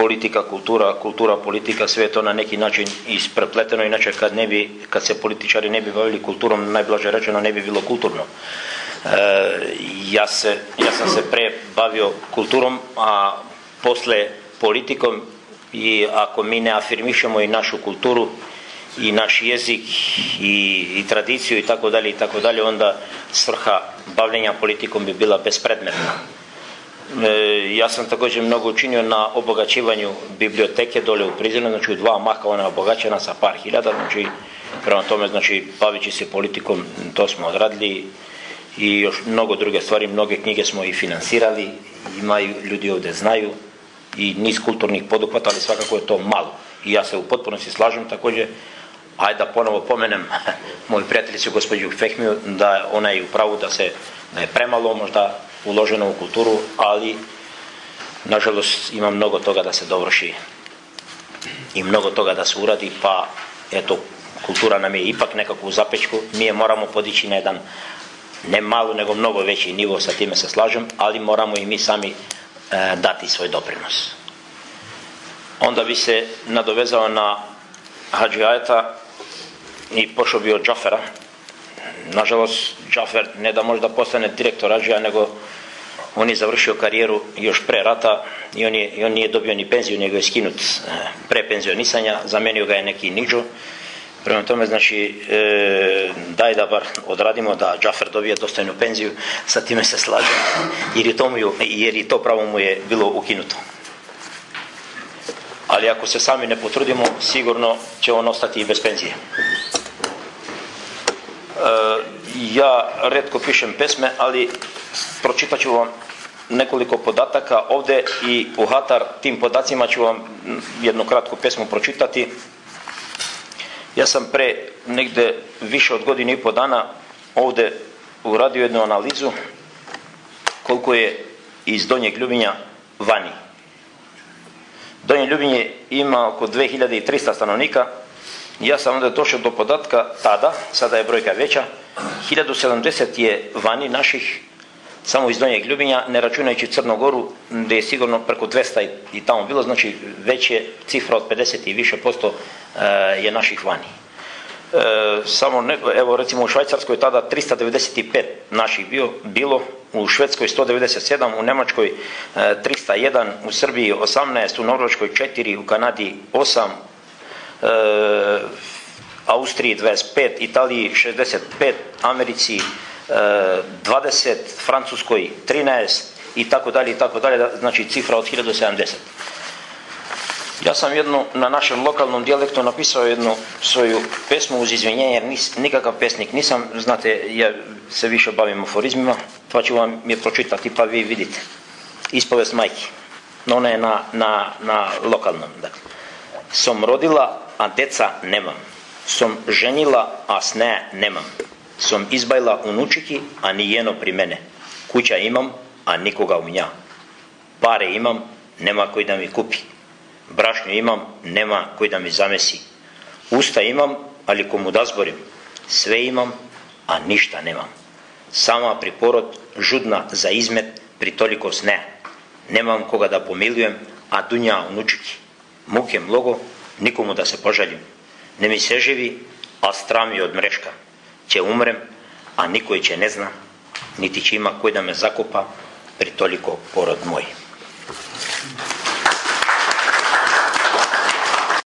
politika, kultura, politika, sve je to na neki način isprepleteno, inače kad se političari ne bi bavili kulturom, najblaže rečeno, ne bi bilo kulturno. Ja sam se pre bavio kulturom, a posle politikom, i ako mi ne afirmišemo i našu kulturu i naš jezik i tradiciju i tako dalje, onda svrha bavljenja politikom bi bila bespredmetna. Ja sam također mnogo učinio na obogaćivanju biblioteke dole u Prizrenu, znači u 2 maha ona je obogaćena sa par hiljada, znači prema tome, znači bavići se politikom, to smo odradili, i još mnogo druge stvari, mnoge knjige smo i finansirali, imaju ljudi ovdje znaju, i niz kulturnih poduhvata, ali svakako je to malo. I ja se u potpunosti slažem također, ajde da ponovo pomenem moju prijateljicu gospođu Fehmiju, da ona je u pravu da je premalo možda uloženo u kulturu, ali nažalost ima mnogo toga da se dovrši i mnogo toga da se uradi, pa eto, kultura nam je ipak nekako u zapečku, mi je moramo podići na jedan ne malo nego mnogo veći nivo, sa time se slažem, ali moramo i mi sami dati svoj doprinos. Onda bi se nadovezao na Hadži Ajeta i pošao bi od Džafera. Nažalost, Džafer ne da možda postane direktor Hadžija, nego on je završio karijeru još pre rata i on nije dobio ni penziju, nego je skinut pre penzionisanja, zamenio ga je neki Nidžo. Prema tome, znači, daj da bar odradimo da Džafer dobije dostojnu penziju, sa time se slažem, jer i to pravo mu je bilo ukinuto. Ali ako se sami ne potrudimo, sigurno će on ostati i bez penzije. Ja retko pišem pesme, ali pročitat ću vam nekoliko podataka ovdje i u hatar tim podacima ću vam jednu kratku pesmu pročitati. Ja sam pre negde više od 1.5 godina ovdje uradio jednu analizu koliko je iz Donjeg Ljubinja vani. Donje Ljubinje ima oko 2300 stanovnika. Ja sam onda došao do podatka tada, sada je brojka veća, 1070 je vani naših, samo iz Donjeg Ljubinja, ne računajući Crnogoru, gdje je sigurno preko 200 i tamo bilo, znači već je cifra od 50 i više posto je naših vani. Evo recimo u Švajcarskoj tada 395 naših bilo, u Švedskoj 197, u Njemačkoj 301, u Srbiji 18, u Norveškoj 4, u Kanadi 8, Austriji 25, Italiji 65, Americi 20, Francuskoj 13 i tako dalje, znači cifra od 1070. Ja sam na našem lokalnom dijalektu napisao jednu svoju pesmu uz izvinjenje, jer nikakav pesnik nisam, znate, ja se više bavim aforizmima, pa ću vam je pročitati pa vi vidite. Ispovest majki, no ona je na lokalnom. Dakle. Som rodila, a deca nemam. Som ženila, a sne nemam. Som izbajla unučiki, a nijeno pri mene. Kuća imam, a nikoga u nja. Pare imam, nema koji da mi kupi. Brašnju imam, nema koji da mi zamesi. Usta imam, ali komu da zborim. Sve imam, a ništa nemam. Sama pri porod, žudna za izmet, pri toliko sne. Nemam koga da pomilujem, a dunja unučiki. Muke mnogo, nikomu da se požalim. Ne mi se živi, a stram je od mreška. Će umrem, a niko će ne zna, niti će ima koji da me zakopa, pri toliko porod moj.